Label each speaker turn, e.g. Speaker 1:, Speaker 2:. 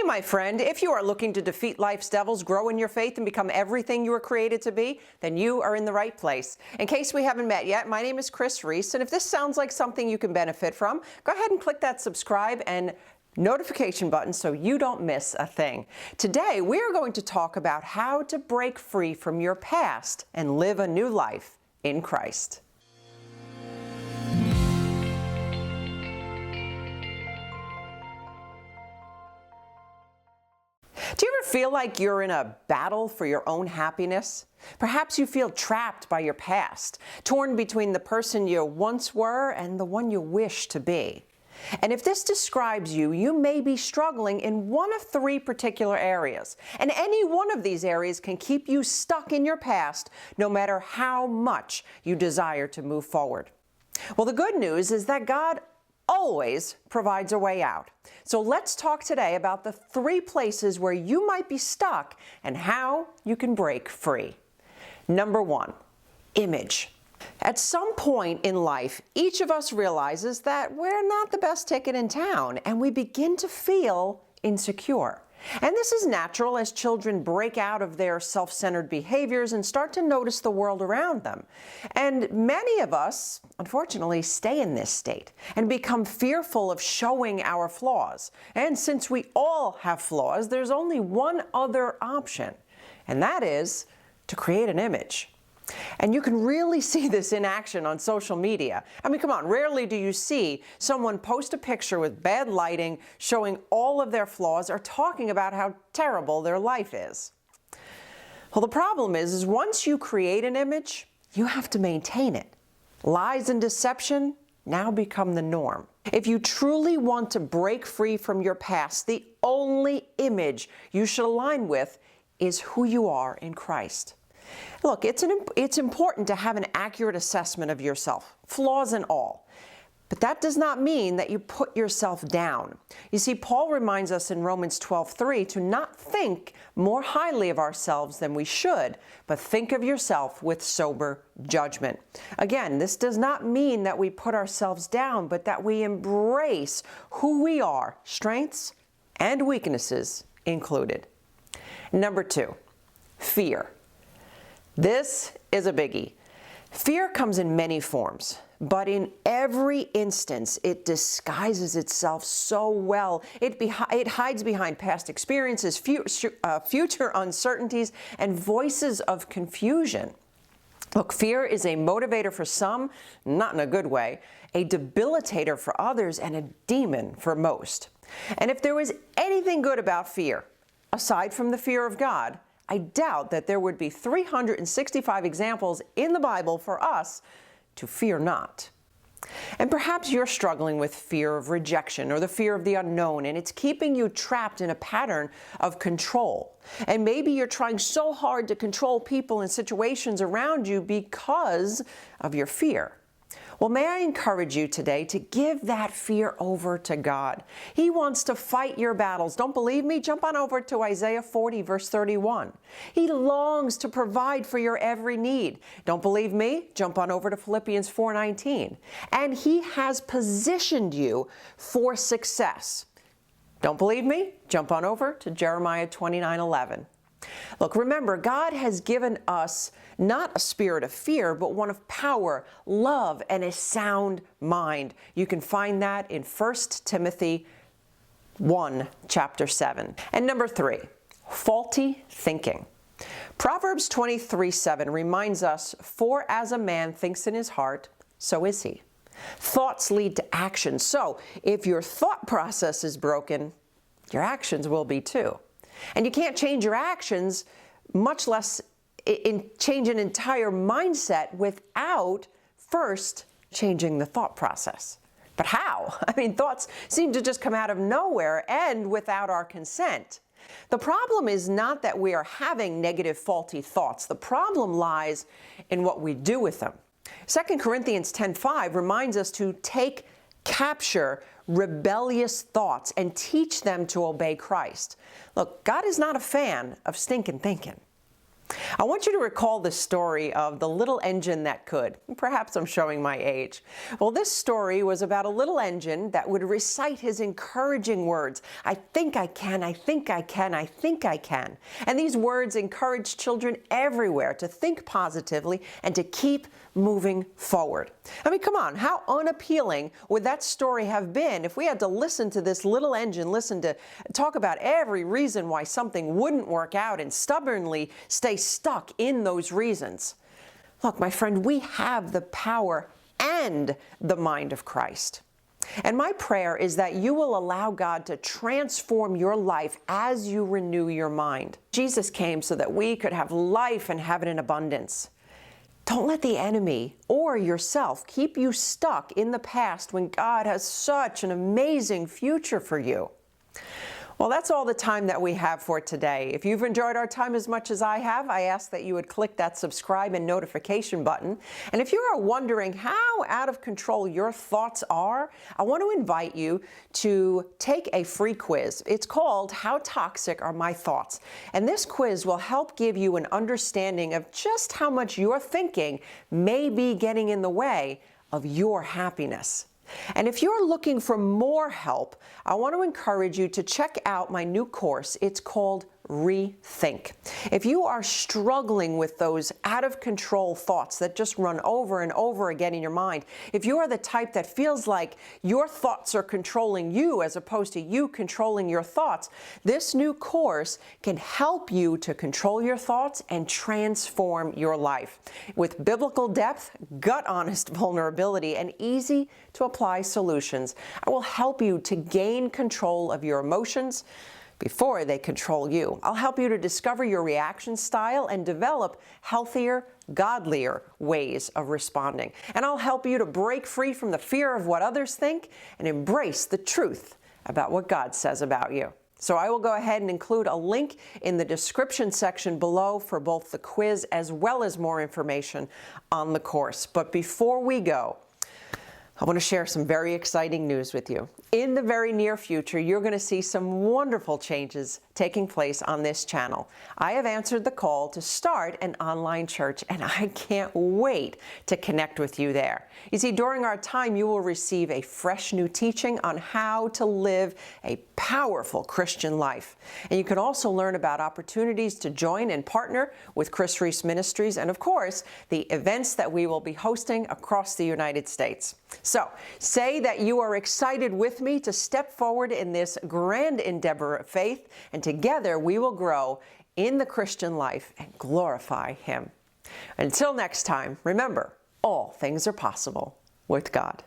Speaker 1: my friend, if you are looking to defeat life's devils, grow in your faith, and become everything you were created to be, then you are in the right place. In case we haven't met yet, my name is Kris Reece, and if this sounds like something you can benefit from, go ahead and click that subscribe and notification button so you don't miss a thing. Today, we are going to talk about how to break free from your past and live a new life in Christ. Do you ever feel like you're in a battle for your own happiness? Perhaps you feel trapped by your past, torn between the person you once were and the one you wish to be. And if this describes you, you may be struggling in one of three particular areas. And any one of these areas can keep you stuck in your past, no matter how much you desire to move forward. Well, the good news is that God always provides a way out. So let's talk today about the three places where you might be stuck and how you can break free. Number one, image. At some point in life, each of us realizes that we're not the best ticket in town, and we begin to feel insecure. And this is natural as children break out of their self-centered behaviors and start to notice the world around them. And many of us, unfortunately, stay in this state and become fearful of showing our flaws. And since we all have flaws, there's only one other option, and that is to create an image. And you can really see this in action on social media. I mean, come on, rarely do you see someone post a picture with bad lighting showing all of their flaws or talking about how terrible their life is. Well, the problem is once you create an image, you have to maintain it. Lies and deception now become the norm. If you truly want to break free from your past, the only image you should align with is who you are in Christ. Look, it's important to have an accurate assessment of yourself, flaws and all. But that does not mean that you put yourself down. You see, Paul reminds us in Romans 12:3 to not think more highly of ourselves than we should, but think of yourself with sober judgment. Again, this does not mean that we put ourselves down, but that we embrace who we are, strengths and weaknesses included. Number two, fear. This is a biggie. Fear comes in many forms, but in every instance, it disguises itself so well. It hides behind past experiences, future uncertainties, and voices of confusion. Look, fear is a motivator for some, not in a good way, a debilitator for others, and a demon for most. And if there was anything good about fear, aside from the fear of God, I doubt that there would be 365 examples in the Bible for us to fear not. And perhaps you're struggling with fear of rejection or the fear of the unknown, and it's keeping you trapped in a pattern of control. And maybe you're trying so hard to control people and situations around you because of your fear. Well, may I encourage you today to give that fear over to God. He wants to fight your battles. Don't believe me? Jump on over to Isaiah 40, verse 31. He longs to provide for your every need. Don't believe me? Jump on over to Philippians 4:19. And He has positioned you for success. Don't believe me? Jump on over to Jeremiah 29:11. Look, remember, God has given us not a spirit of fear, but one of power, love, and a sound mind. You can find that in 1 Timothy 1, chapter 7. And number three, faulty thinking. Proverbs 23:7 reminds us, "For as a man thinks in his heart, so is he." Thoughts lead to action. So if your thought process is broken, your actions will be too. And you can't change your actions, much less change an entire mindset without first changing the thought process. But how? I mean, thoughts seem to just come out of nowhere and without our consent. The problem is not that we are having negative, faulty thoughts. The problem lies in what we do with them. 2 Corinthians 10:5 reminds us to capture rebellious thoughts and teach them to obey Christ. Look, God is not a fan of stinking thinking. I want you to recall the story of the little engine that could. Perhaps I'm showing my age. Well, this story was about a little engine that would recite his encouraging words. I think I can, I think I can, I think I can. And these words encourage children everywhere to think positively and to keep moving forward. I mean, come on, how unappealing would that story have been if we had to listen to this little engine, listen to talk about every reason why something wouldn't work out and stubbornly stay stuck in those reasons? Look, my friend, we have the power and the mind of Christ. And my prayer is that you will allow God to transform your life as you renew your mind. Jesus came so that we could have life and have it in abundance. Don't let the enemy or yourself keep you stuck in the past when God has such an amazing future for you. Well, that's all the time that we have for today. If you've enjoyed our time as much as I have, I ask that you would click that subscribe and notification button. And if you are wondering how out of control your thoughts are, I want to invite you to take a free quiz. It's called How Toxic Are My Thoughts? And this quiz will help give you an understanding of just how much your thinking may be getting in the way of your happiness. And if you're looking for more help, I want to encourage you to check out my new course. It's called Rethink. If you are struggling with those out of control thoughts that just run over and over again in your mind, if you are the type that feels like your thoughts are controlling you as opposed to you controlling your thoughts, this new course can help you to control your thoughts and transform your life. With biblical depth, gut-honest vulnerability, and easy to apply solutions, I will help you to gain control of your emotions before they control you. I'll help you to discover your reaction style and develop healthier, godlier ways of responding. And I'll help you to break free from the fear of what others think and embrace the truth about what God says about you. So I will go ahead and include a link in the description section below for both the quiz as well as more information on the course. But before we go, I want to share some very exciting news with you. In the very near future, you're going to see some wonderful changes taking place on this channel. I have answered the call to start an online church, and I can't wait to connect with you there. You see, during our time, you will receive a fresh new teaching on how to live a powerful Christian life. And you can also learn about opportunities to join and partner with Reece Ministries, and of course, the events that we will be hosting across the United States. So, say that you are excited with me to step forward in this grand endeavor of faith, and together we will grow in the Christian life and glorify Him. Until next time, remember, all things are possible with God.